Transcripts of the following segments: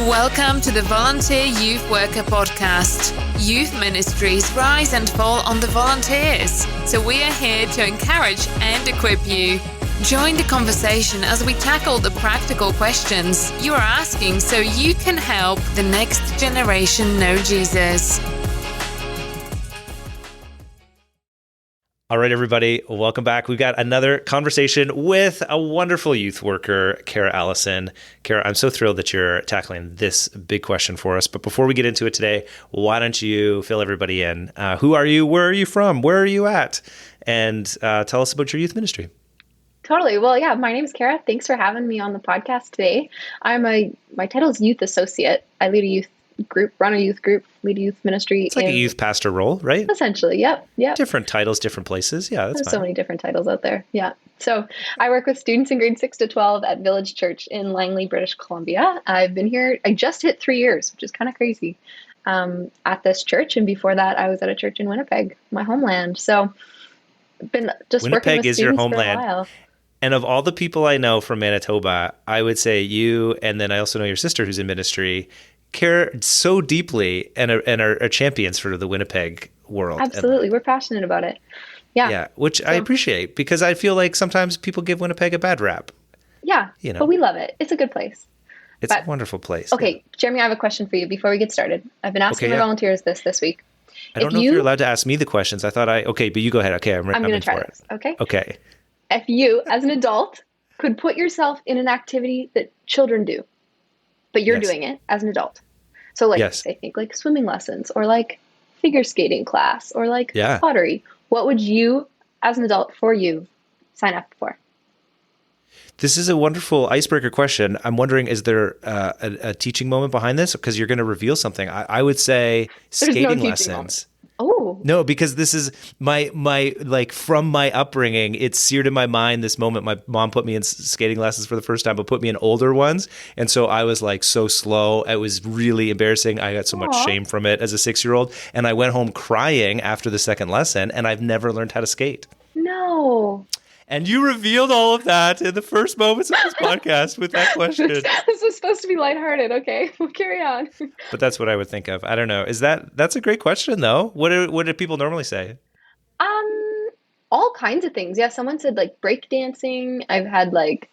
Welcome to the Volunteer Youth Worker Podcast. Youth ministries rise and fall on the volunteers, so we are here to encourage and equip you. Join the conversation as we tackle the practical questions you are asking so you can help the next generation know Jesus. All right, everybody, welcome back. We've got another conversation with a wonderful youth worker, Kara Allison. Kara, I'm so thrilled that you're tackling this big question for us. But before we get into it today, why don't you fill everybody in? Who are you? Where are you from? Where are you at? And tell us about your youth ministry. Totally. Well, yeah, my name is Kara. Thanks for having me on the podcast today. My title is Youth Associate. I lead a youth group, run a youth group, lead a youth ministry. It's like a youth pastor role, right? Essentially, yep. Different titles, different places. Yeah, that's There's fine. so many different titles out there. Yeah. So I work with students in grade 6 to 12 at Village Church in Langley, British Columbia. I've been here, I just hit 3 years, which is kind of crazy, at this church. And before that, I was at a church in Winnipeg, my homeland. So I've been just Winnipeg working with is your students homeland. for a while. And of all the people I know from Manitoba, I would say you, and then I also know your sister who's in ministry, care so deeply and are champions for the Winnipeg world. Absolutely. We're passionate about it. Yeah. Which I appreciate because I feel like sometimes people give Winnipeg a bad rap. Yeah. But we love it. It's a good place. It's a wonderful place. Okay. Jeremy, I have a question for you before we get started. I've been asking my volunteers this week. I don't know if you're allowed to ask me the questions. I thought okay, but you go ahead. Okay. I'm going to try this. Okay. Okay. If you, as an adult, could put yourself in an activity that children do, but you're doing it as an adult. So I think like swimming lessons or like figure skating class or like pottery. What would you, as an adult, sign up for? This is a wonderful icebreaker question. I'm wondering, is there a teaching moment behind this? Because you're going to reveal something. I would say skating lessons. Oh. No, because this is my like from my upbringing, it's seared in my mind this moment. My mom put me in skating lessons for the first time, but put me in older ones. And so I was like so slow. It was really embarrassing. I got so much shame from it as a 6-year-old. And I went home crying after the second lesson, and I've never learned how to skate. No. And you revealed all of that in the first moments of this podcast with that question. This was supposed to be lighthearted. Okay, we'll carry on. But that's what I would think of. I don't know. That's a great question, though. What do people normally say? All kinds of things. Yeah, someone said like break dancing. I've had like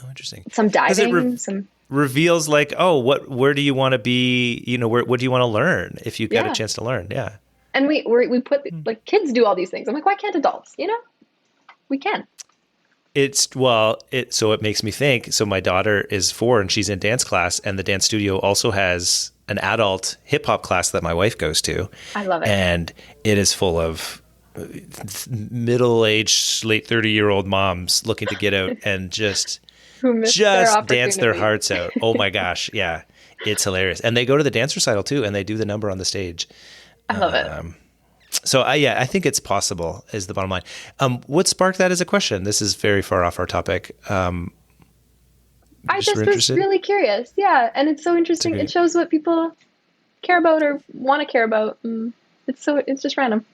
interesting. Some diving. Reveals like, where do you want to be? You know, what do you want to learn if you got a chance to learn? Yeah. And we put like kids do all these things. I'm like, why can't adults? You know? We can. So it makes me think. So my daughter is 4 and she's in dance class, and the dance studio also has an adult hip hop class that my wife goes to. I love it. And it is full of middle-aged, late 30-year-old moms looking to get out and just dance their hearts out. Oh my gosh. Yeah. It's hilarious. And they go to the dance recital too, and they do the number on the stage. I love it. So I think it's possible is the bottom line. What sparked that as a question? This is very far off our topic. I just was really curious. Yeah. And it's so interesting. It shows what people care about or want to care about. It's just random.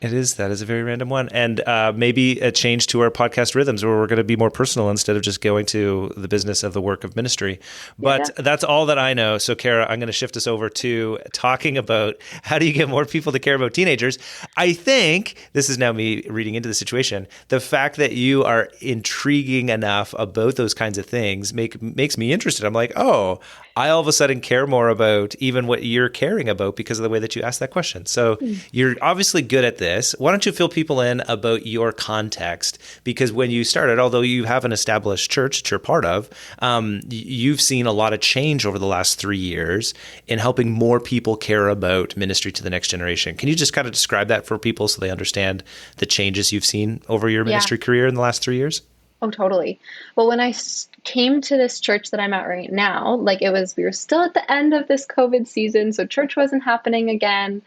That is a very random one. And maybe a change to our podcast rhythms where we're going to be more personal instead of just going to the business of the work of ministry. But that's all that I know. So, Kara, I'm going to shift us over to talking about how do you get more people to care about teenagers. I think, this is now me reading into the situation, the fact that you are intriguing enough about those kinds of things makes me interested. I'm like, I all of a sudden care more about even what you're caring about because of the way that you asked that question. So you're obviously good at this. Why don't you fill people in about your context? Because when you started, although you have an established church that you're part of, you've seen a lot of change over the last 3 years in helping more people care about ministry to the next generation. Can you just kind of describe that for people so they understand the changes you've seen over your ministry career in the last 3 years? Oh, totally. Well, when I came to this church that I'm at right now, we were still at the end of this COVID season, so church wasn't happening again,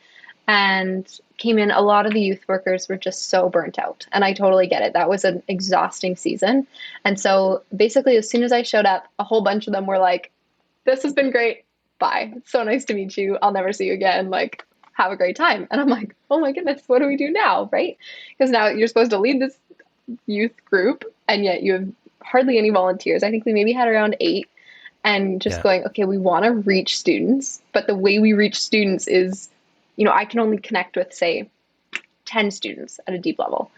and came in, a lot of the youth workers were just so burnt out. And I totally get it. That was an exhausting season. And so basically, as soon as I showed up, a whole bunch of them were like, this has been great. Bye. It's so nice to meet you. I'll never see you again. Like, have a great time. And I'm like, oh my goodness, what do we do now? Right? Because now you're supposed to lead this youth group, and yet you have hardly any volunteers. I think we maybe had around 8. and just Yeah. going, okay, we want to reach students, but the way we reach students is, I can only connect with, say, 10 students at a deep level.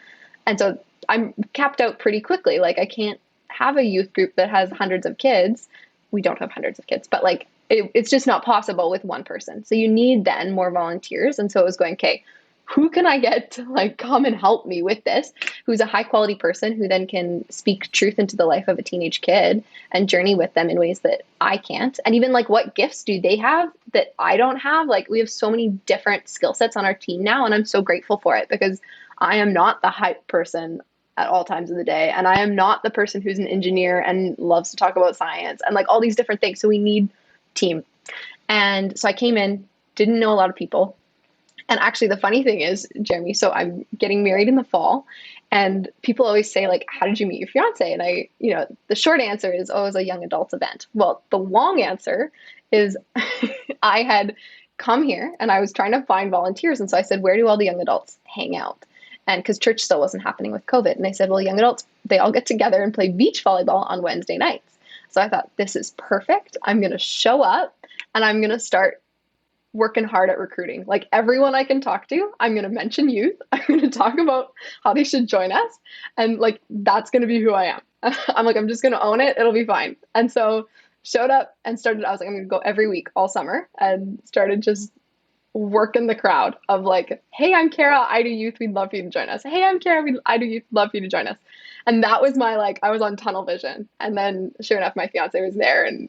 And so I'm capped out pretty quickly. Like, I can't have a youth group that has hundreds of kids. We don't have hundreds of kids, but like, it's just not possible with one person. So you need then more volunteers. And so it was going, okay, who can I get to like come and help me with this? Who's a high quality person who then can speak truth into the life of a teenage kid and journey with them in ways that I can't. And even like, what gifts do they have that I don't have? Like, we have so many different skill sets on our team now. And I'm so grateful for it, because I am not the hype person at all times of the day. And I am not the person who's an engineer and loves to talk about science and like all these different things. So we need team. And so I came in, didn't know a lot of people. And actually, the funny thing is, Jeremy, so I'm getting married in the fall, and people always say, like, how did you meet your fiance? And the short answer is, oh, it was a young adults event. Well, the long answer is I had come here and I was trying to find volunteers. And so I said, where do all the young adults hang out? And because church still wasn't happening with COVID. And they said, well, young adults, they all get together and play beach volleyball on Wednesday nights. So I thought, this is perfect. I'm going to show up and I'm going to start working hard at recruiting. Like, everyone I can talk to, I'm going to mention youth. I'm going to talk about how they should join us. And like, that's going to be who I am. I'm like, I'm just going to own it. It'll be fine. And so showed up and started, I was like, I'm going to go every week all summer, and started just working the crowd of like, hey, I'm Kara, I do youth, we'd love for you to join us. Hey, I'm Kara, I do youth, love for you to join us. And that was my, like, I was on tunnel vision. And then sure enough, my fiance was there, and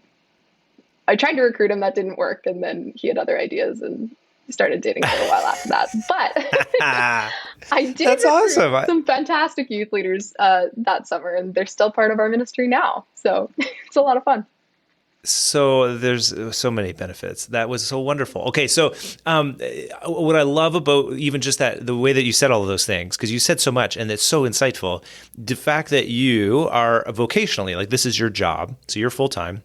I tried to recruit him. That didn't work. And then he had other ideas and started dating for a while after that. But I did That's awesome. some fantastic youth leaders that summer, and they're still part of our ministry now. So it's a lot of fun. So there's so many benefits. That was so wonderful. Okay, so what I love about even just that, the way that you said all of those things, because you said so much and it's so insightful, the fact that you are vocationally, like, this is your job, so you're full-time,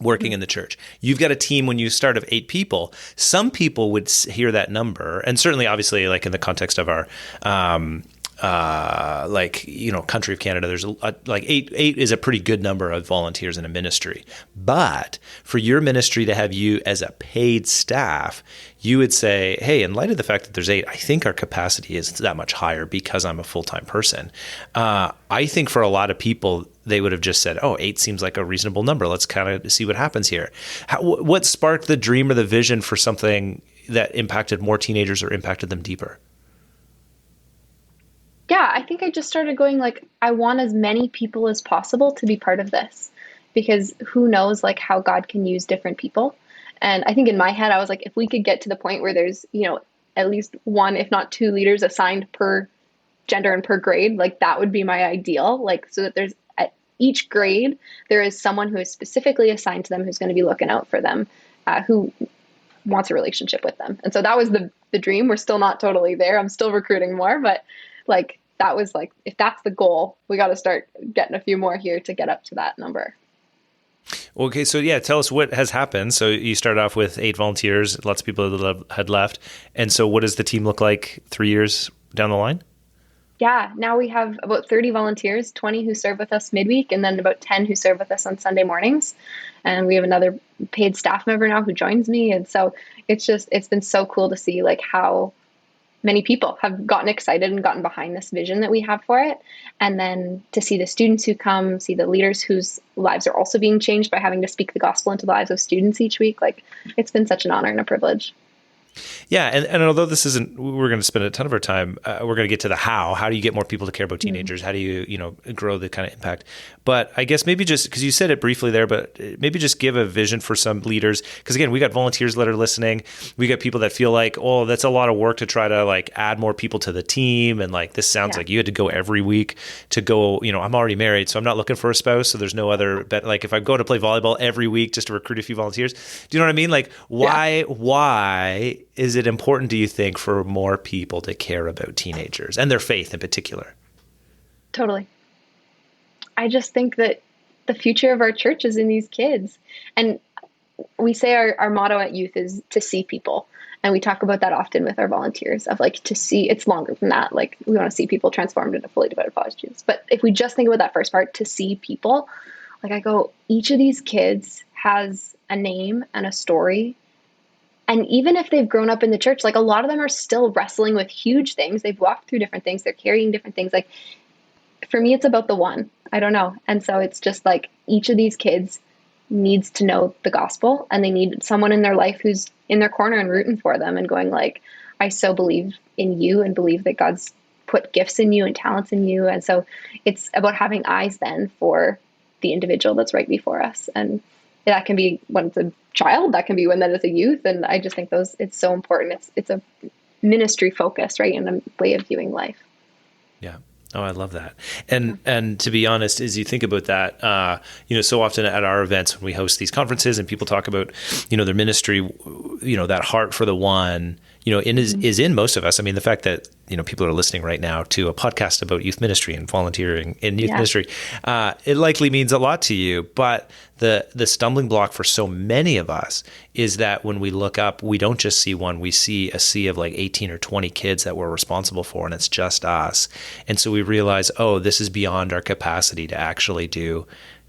working in the church. You've got a team when you start of 8 people. Some people would hear that number, and certainly, obviously, like in the context of our country of Canada, there's like eight is a pretty good number of volunteers in a ministry. But for your ministry to have you as a paid staff, you would say, hey, in light of the fact that there's 8, I think our capacity is that much higher because I'm a full-time person. I think for a lot of people, they would have just said, oh, 8 seems like a reasonable number. Let's kind of see what happens here. What sparked the dream or the vision for something that impacted more teenagers or impacted them deeper? Yeah, I think I just started going, like, I want as many people as possible to be part of this, because who knows, like, how God can use different people. And I think in my head, I was like, if we could get to the point where there's, at least 1, if not 2 leaders assigned per gender and per grade, like, that would be my ideal. Like, so that there's at each grade, there is someone who is specifically assigned to them, who's going to be looking out for them, who wants a relationship with them. And so that was the dream. We're still not totally there. I'm still recruiting more, but like, that was like, if that's the goal, we got to start getting a few more here to get up to that number. Okay, so yeah, tell us what has happened. So you started off with 8 volunteers, lots of people had left. And so what does the team look like 3 years down the line? Yeah, now we have about 30 volunteers, 20 who serve with us midweek, and then about 10 who serve with us on Sunday mornings. And we have another paid staff member now who joins me. And so it's been so cool to see like how many people have gotten excited and gotten behind this vision that we have for it. And then to see the students who come, see the leaders whose lives are also being changed by having to speak the gospel into the lives of students each week. Like, it's been such an honor and a privilege. Yeah, and although this isn't, we're going to spend a ton of our time, we're going to get to the how. How do you get more people to care about teenagers? How do you grow the kind of impact? But I guess maybe just, because you said it briefly there, but maybe just give a vision for some leaders. Because again, we got volunteers that are listening. We got people that feel like, oh, that's a lot of work to try to like add more people to the team. And like, this sounds like you had to go every week to go, I'm already married, so I'm not looking for a spouse. So there's no other, like if I'm going to play volleyball every week just to recruit a few volunteers, do you know what I mean? Like, why is it important, do you think, for more people to care about teenagers and their faith in particular? Totally. I just think that the future of our church is in these kids. And we say our motto at youth is to see people. And we talk about that often with our volunteers of like to see, it's longer than that. Like we want to see people transformed into fully devoted followers of Jesus. But if we just think about that first part, to see people, like I go, each of these kids has a name and a story. And even if they've grown up in the church, like a lot of them are still wrestling with huge things. They've walked through different things. They're carrying different things. Like for me, it's about the one. I don't know. And so it's just like each of these kids needs to know the gospel, and they need someone in their life who's in their corner and rooting for them and going like, I so believe in you and believe that God's put gifts in you and talents in you. And so it's about having eyes then for the individual that's right before us. And that can be when it's a child, that can be when that is a youth. And I just think it's so important. It's a ministry focus, right? And a way of viewing life. Yeah. Oh, I love that. And to be honest, as you think about that, so often at our events when we host these conferences and people talk about, their ministry, that heart for the one, is in most of us. I mean, the fact that, people are listening right now to a podcast about youth ministry and volunteering in youth ministry, it likely means a lot to you. But the stumbling block for so many of us is that when we look up, we don't just see one, we see a sea of like 18 or 20 kids that we're responsible for, and it's just us. And so we realize, oh, this is beyond our capacity to actually do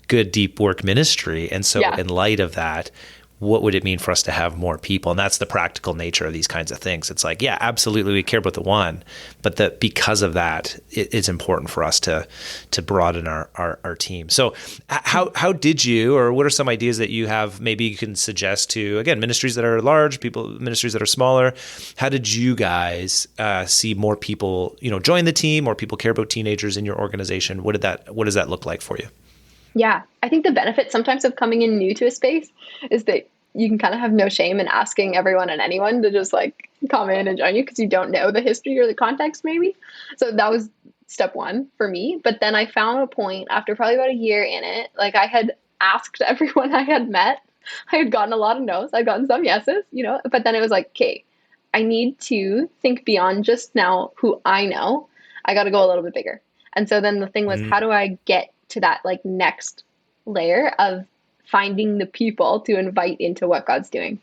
good, deep work ministry. And so in light of that, what would it mean for us to have more people? And that's the practical nature of these kinds of things. It's like, yeah, absolutely, we care about the one, but that because of that, it's important for us to broaden our team. So how did you, or what are some ideas that you have, maybe you can suggest to, again, ministries that are large, ministries that are smaller, how did you guys see more people, join the team, or people care about teenagers in your organization? What does that look like for you? Yeah, I think the benefit sometimes of coming in new to a space is that you can kind of have no shame in asking everyone and anyone to just like come in and join you because you don't know the history or the context maybe. So that was step one for me. But then I found a point after probably about a year in it, like I had asked everyone I had met. I had gotten a lot of no's. I'd gotten some yeses, but then it was like, okay, I need to think beyond just now who I know. I got to go a little bit bigger. And so then the thing was, how do I get to that like next layer of finding the people to invite into what God's doing?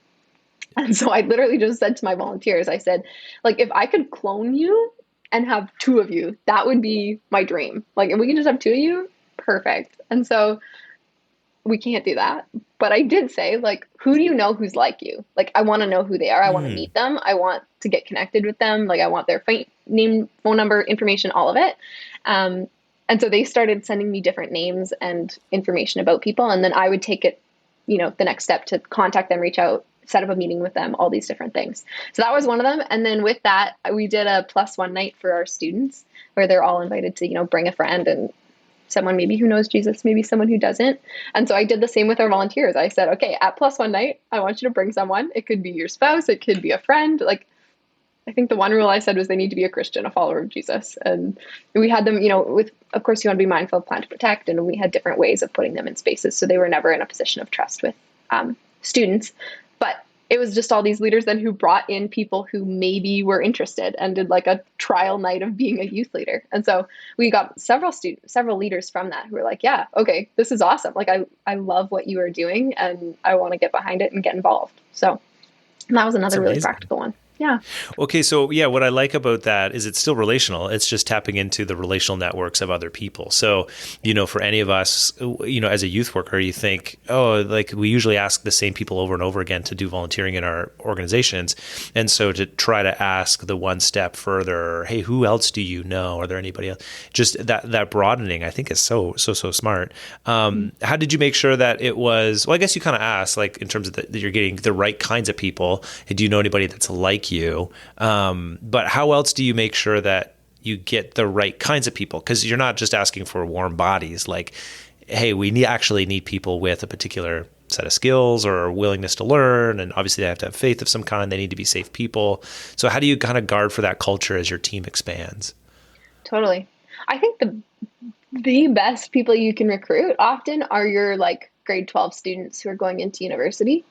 And so I literally just said to my volunteers, I said, like, if I could clone you and have two of you, that would be my dream. Like, if we can just have two of you, perfect. And so we can't do that. But I did say, like, who do you know who's like you? Like, I want to know who they are. I want to meet them. I want to get connected with them. Like, I want their name, phone number, information, all of it. And so they started sending me different names and information about people. And then I would take it, the next step to contact them, reach out, set up a meeting with them, all these different things. So that was one of them. And then with that, we did a +1 night for our students where they're all invited to, bring a friend and someone maybe who knows Jesus, maybe someone who doesn't. And so I did the same with our volunteers. I said, okay, at +1 night, I want you to bring someone. It could be your spouse. It could be a friend. Like, I think the one rule I said was they need to be a Christian, a follower of Jesus. And we had them, of course, you want to be mindful of plan to protect. And we had different ways of putting them in spaces. So they were never in a position of trust with students. But it was just all these leaders then who brought in people who maybe were interested and did like a trial night of being a youth leader. And so we got several leaders from that who were like, yeah, okay, this is awesome. Like, I love what you are doing and I want to get behind it and get involved. So that was another really practical one. Yeah. Okay. So what I like about that is it's still relational. It's just tapping into the relational networks of other people. So, for any of us, as a youth worker, you think, oh, like we usually ask the same people over and over again to do volunteering in our organizations. And so to try to ask the one step further, hey, who else do you know? Are there anybody else? Just that broadening, I think is so smart. How did you make sure that it was, well, I guess you kind of asked, like in terms of that you're getting the right kinds of people. Do you know anybody that's like you? But how else do you make sure that you get the right kinds of people? Because you're not just asking for warm bodies. Like, hey, we actually need people with a particular set of skills or willingness to learn. And obviously they have to have faith of some kind. They need to be safe people. So how do you kind of guard for that culture as your team expands? Totally. I think the best people you can recruit often are your like grade 12 students who are going into university.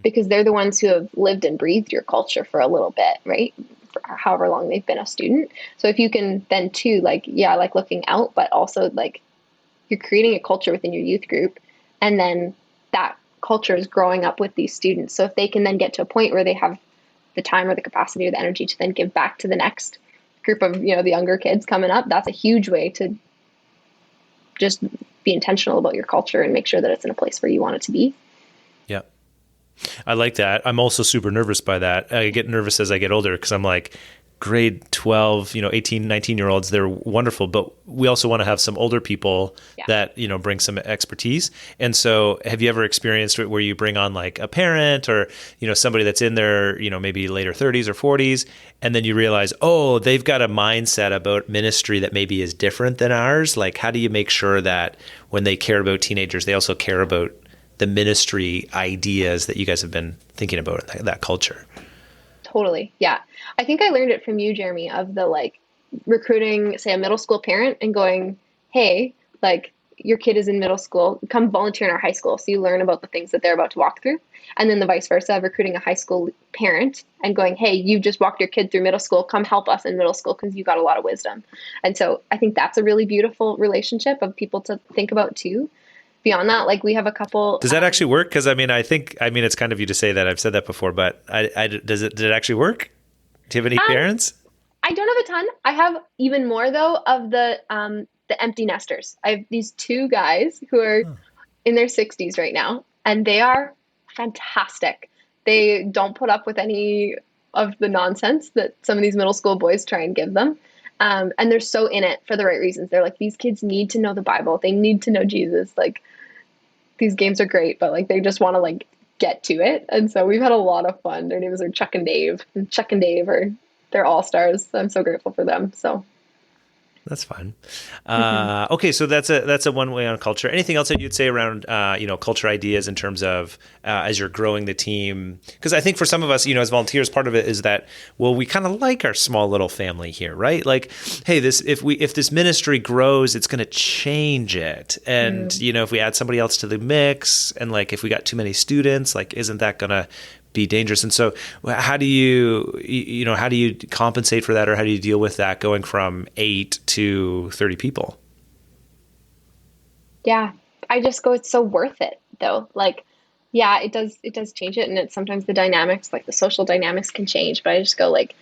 Because they're the ones who have lived and breathed your culture for a little bit, right? For however long they've been a student. So if you can then too, like looking out, but also like you're creating a culture within your youth group, and then that culture is growing up with these students. So if they can then get to a point where they have the time or the capacity or the energy to then give back to the next group of, the younger kids coming up, that's a huge way to just be intentional about your culture and make sure that it's in a place where you want it to be. I like that. I'm also super nervous by that. I get nervous as I get older because I'm like, grade 12, 18, 19-year-olds, they're wonderful, but we also want to have some older people that, bring some expertise. And so have you ever experienced it where you bring on like a parent or, somebody that's in their, maybe later 30s or 40s, and then you realize, oh, they've got a mindset about ministry that maybe is different than ours? Like, how do you make sure that when they care about teenagers, they also care about the ministry ideas that you guys have been thinking about, that culture? Totally. Yeah. I think I learned it from you, Jeremy, of the like recruiting, say, a middle school parent and going, hey, like your kid is in middle school, come volunteer in our high school. So you learn about the things that they're about to walk through. And then the vice versa, recruiting a high school parent and going, hey, you just walked your kid through middle school. Come help us in middle school because you got a lot of wisdom. And so I think that's a really beautiful relationship of people to think about too. Beyond that, like we have a couple. Does that actually work? Because I mean, it's kind of you to say that. I've said that before, but did it actually work? Do you have any parents? I don't have a ton. I have even more though of the empty nesters. I have these two guys who are in their 60s right now, and they are fantastic. They don't put up with any of the nonsense that some of these middle school boys try and give them. And they're so in it for the right reasons. They're like, these kids need to know the Bible. They need to know Jesus. Like, these games are great, but like they just want to like get to it. And so we've had a lot of fun. Their names are Chuck and Dave. And Chuck and Dave they're all stars. I'm so grateful for them. So that's fun. Okay, so that's a one way on culture. Anything else that you'd say around culture ideas in terms of as you're growing the team? Because I think for some of us, as volunteers, part of it is that we kind of like our small little family here, right? Like, hey, if this ministry grows, it's going to change it, and if we add somebody else to the mix, and like if we got too many students, like isn't that going to be dangerous? And so how do you compensate for that, or how do you deal with that going from 8 to 30 people? Yeah, I just go, it's so worth it though. Like, yeah, it does change it. And it's sometimes the dynamics, like the social dynamics can change, but I just go like,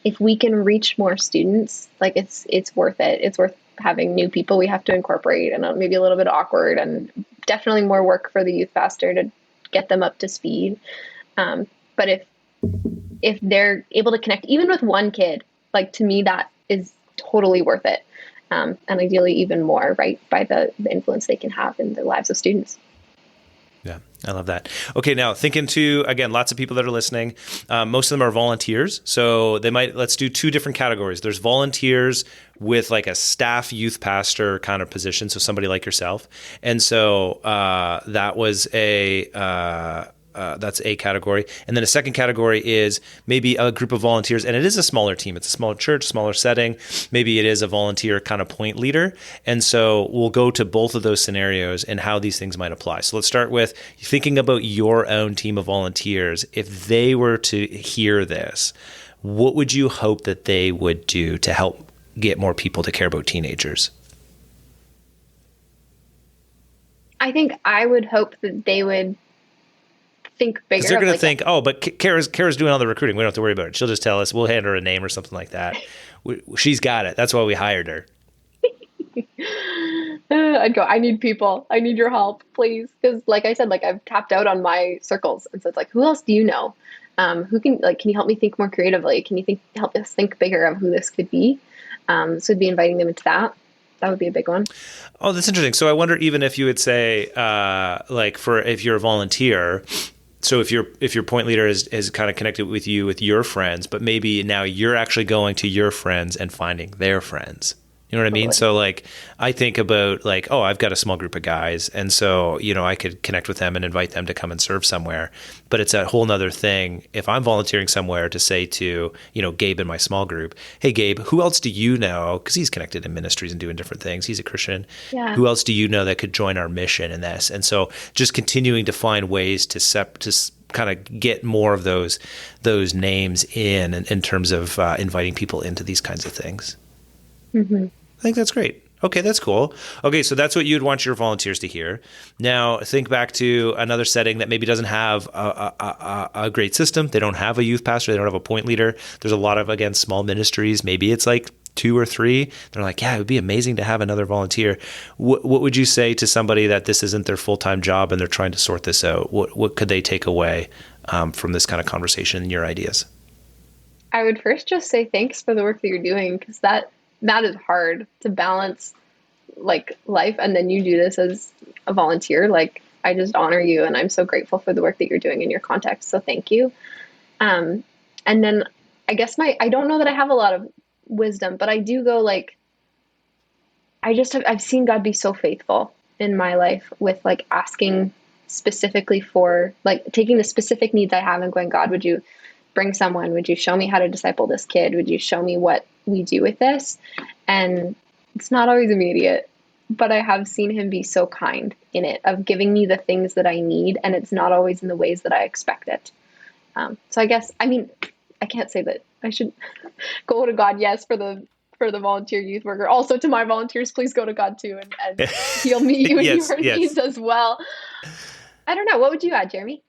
if we can reach more students, like it's worth it. It's worth having new people we have to incorporate, and maybe a little bit awkward, and definitely more work for the youth pastor to get them up to speed. But if they're able to connect even with one kid, like to me, that is totally worth it. And ideally even more, right, by the influence they can have in the lives of students. Yeah, I love that. Okay, now thinking to, again, lots of people that are listening, most of them are volunteers. So let's do two different categories. There's volunteers with like a staff youth pastor kind of position. So somebody like yourself. And so that was that's a category. And then a second category is maybe a group of volunteers, and it is a smaller team. It's a smaller church, smaller setting. Maybe it is a volunteer kind of point leader. And so we'll go to both of those scenarios and how these things might apply. So let's start with thinking about your own team of volunteers. If they were to hear this, what would you hope that they would do to help get more people to care about teenagers? I think I would hope that they would think bigger. Because they're going to think, but Kara's doing all the recruiting. We don't have to worry about it. She'll just tell us. We'll hand her a name or something like that. She's got it. That's why we hired her. I'd go, I need people. I need your help, please. Because like I said, like I've tapped out on my circles. And so it's like, who else do you know? Who can you help me think more creatively? Can you help us think bigger of who this could be? So I'd be inviting them into that. That would be a big one. Oh, that's interesting. So I wonder even if you would say, if you're a volunteer, so if your point leader is kind of connected with you, with your friends, but maybe now you're actually going to your friends and finding their friends. You know what I mean? So like, I think about like, I've got a small group of guys. And so, I could connect with them and invite them to come and serve somewhere. But it's a whole nother thing if I'm volunteering somewhere to say to, Gabe in my small group, hey, Gabe, who else do you know? Because he's connected in ministries and doing different things. He's a Christian. Yeah. Who else do you know that could join our mission in this? And so just continuing to find ways to kind of get more of those names in terms of inviting people into these kinds of things. Mm-hmm. I think that's great. Okay, that's cool. Okay, so that's what you'd want your volunteers to hear. Now, think back to another setting that maybe doesn't have a great system. They don't have a youth pastor. They don't have a point leader. There's a lot of, again, small ministries. Maybe it's like 2 or 3. They're like, yeah, it would be amazing to have another volunteer. What would you say to somebody that this isn't their full-time job and they're trying to sort this out? What could they take away from this kind of conversation and your ideas? I would first just say thanks for the work that you're doing, because that is hard to balance, like, life, and then you do this as a volunteer. Like, I just honor you, and I'm so grateful for the work that you're doing in your context. So thank you. And then I guess I don't know that I have a lot of wisdom, but I do go like, I've seen God be so faithful in my life with like asking specifically for, like, taking the specific needs I have and going, God, would you bring someone? Would you show me how to disciple this kid? Would you show me what we do with this? And it's not always immediate, but I have seen him be so kind in it, of giving me the things that I need. And it's not always in the ways that I expect it. So I guess, I mean, I can't say that I should go to God, yes, for the volunteer youth worker. Also to my volunteers, please go to God too, and he'll meet you in your needs as well. I don't know. What would you add, Jeremy?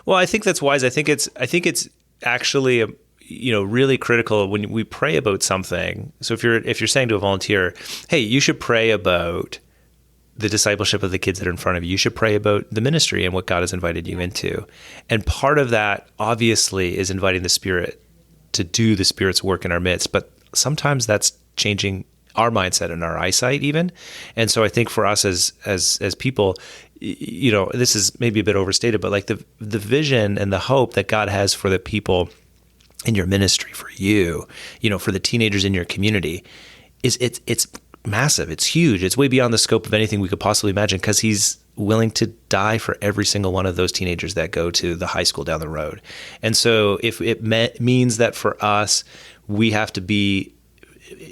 Well, I think that's wise. I think it's actually really critical when we pray about something. So if you're saying to a volunteer, hey, you should pray about the discipleship of the kids that are in front of you. You should pray about the ministry and what God has invited you into. And part of that, obviously, is inviting the Spirit to do the Spirit's work in our midst. But sometimes that's changing our mindset and our eyesight even. And so I think for us as people, this is maybe a bit overstated, but like the vision and the hope that God has for the people in your ministry, for you, for the teenagers in your community, it's massive. It's huge. It's way beyond the scope of anything we could possibly imagine, because he's willing to die for every single one of those teenagers that go to the high school down the road. And so if it means that for us, we have to be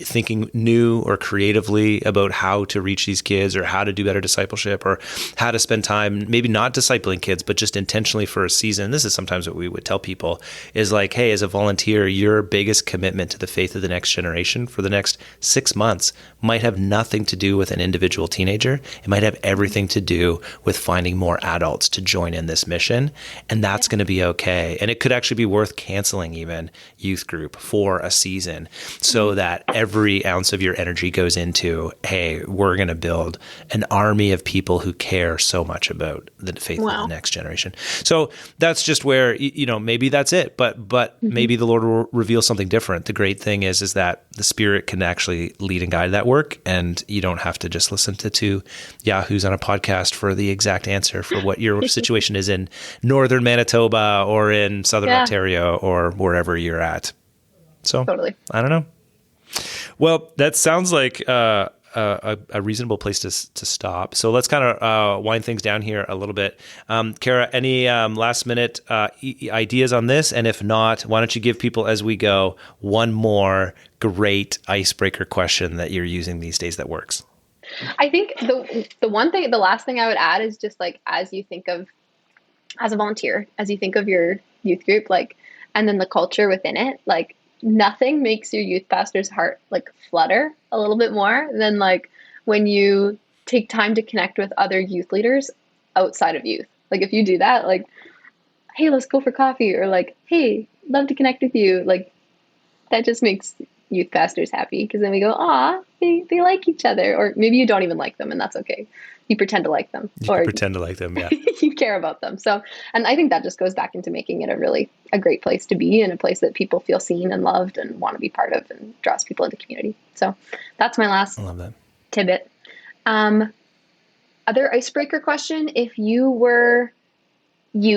thinking new or creatively about how to reach these kids, or how to do better discipleship, or how to spend time, maybe not discipling kids, but just intentionally for a season. This is sometimes what we would tell people is like, hey, as a volunteer, your biggest commitment to the faith of the next generation for the next 6 months might have nothing to do with an individual teenager. It might have everything to do with finding more adults to join in this mission. And that's going to be okay. And it could actually be worth canceling even youth group for a season, so that every ounce of your energy goes into, hey, we're going to build an army of people who care so much about the faith of the next generation. So that's just where, maybe that's it, but maybe the Lord will reveal something different. The great thing is that the Spirit can actually lead and guide that work, and you don't have to just listen to two yahoos on a podcast for the exact answer for what your situation is in northern Manitoba or in southern Ontario or wherever you're at. So totally. I don't know. Well, that sounds like a reasonable place to stop. So let's kind of wind things down here a little bit. Kara, any last minute ideas on this? And if not, why don't you give people, as we go, one more great icebreaker question that you're using these days that works? I think the last thing I would add is just like, as you think of, as a volunteer, as you think of your youth group, like, and then the culture within it, like, nothing makes your youth pastor's heart like flutter a little bit more than like when you take time to connect with other youth leaders outside of youth. Like, if you do that, like, hey, let's go for coffee, or like, hey, love to connect with you. Like, that just makes youth pastors happy, because then we go, they like each other. Or maybe you don't even like them, and that's okay. You pretend to like them. You pretend to like them, yeah. You care about them. So, and I think that just goes back into making it a great place to be, and a place that people feel seen and loved and want to be part of, and draws people into community. So that's my last tidbit. Other icebreaker question: if you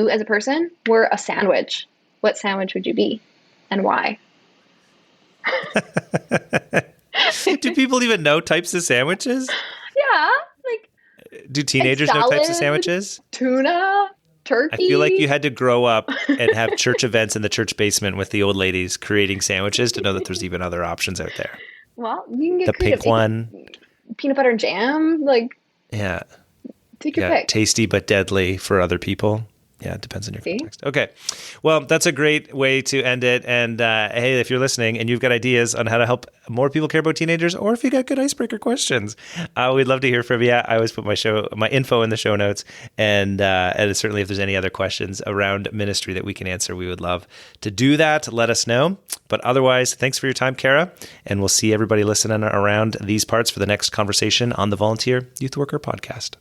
as a person were a sandwich, what sandwich would you be, and why? Do people even know types of sandwiches? Yeah. Do teenagers know types of sandwiches? Tuna, turkey. I feel like you had to grow up and have church events in the church basement with the old ladies creating sandwiches to know that there's even other options out there. Well, you can get the creative. Pink one. Peanut butter and jam. Yeah. Take your pick. Tasty but deadly for other people. Yeah, it depends on your context. Okay. Well, that's a great way to end it. And hey, if you're listening and you've got ideas on how to help more people care about teenagers, or if you got good icebreaker questions, we'd love to hear from you. I always put my info in the show notes. And certainly if there's any other questions around ministry that we can answer, we would love to do that. Let us know. But otherwise, thanks for your time, Kara. And we'll see everybody listening around these parts for the next conversation on the Volunteer Youth Worker Podcast.